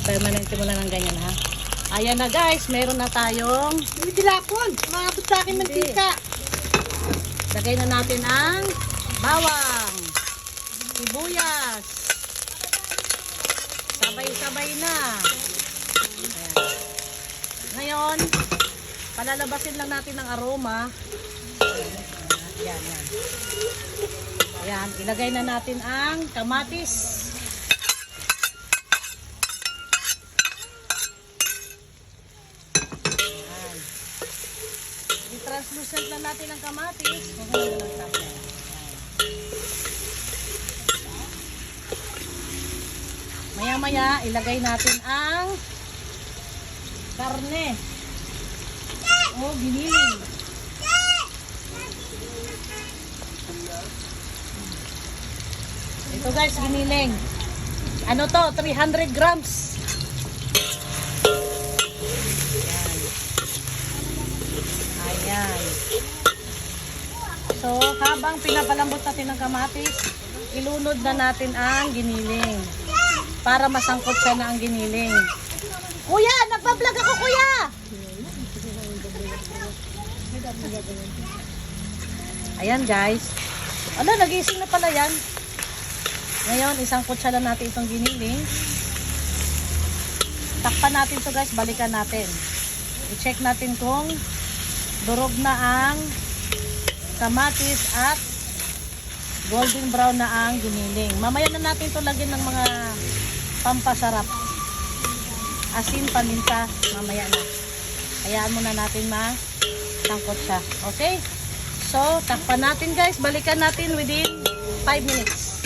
Permanente mo lang ng ganyan, ha? Ayan na guys, meron na tayong Dilapon, maabot sa akin mantika. lagay na natin ang bawang, sibuyas. Sabay-sabay na. Ayan. Ngayon, palalabasin lang natin ang aroma. Ayan, yan. Ayan, ilagay na natin ang kamatis. Ayan. I-translucent lang natin ang kamatis. Maya-maya, ilagay natin ang karne. O, giniling. Ito guys, giniling. Ano to? 300 grams. Ayan. So, habang pinapalambot natin ang kamatis, ilunod na natin ang giniling. Para masangkot siya na ang giniling. Kuya! Nagpa-vlog ako, kuya! Ayan guys. Ano, nagising na pala yan. Ngayon, isangkot siya na natin itong giniling. Takpan natin to guys, balikan natin. I-check natin kung durog na ang kamatis at golden brown na ang giniling. Mamaya na natin ito lagyan ng mga pampasarap. Asin, paminta, mamaya na. Hayaan muna natin masangkot siya. Okay? So, takpan natin guys. Balikan natin within 5 minutes.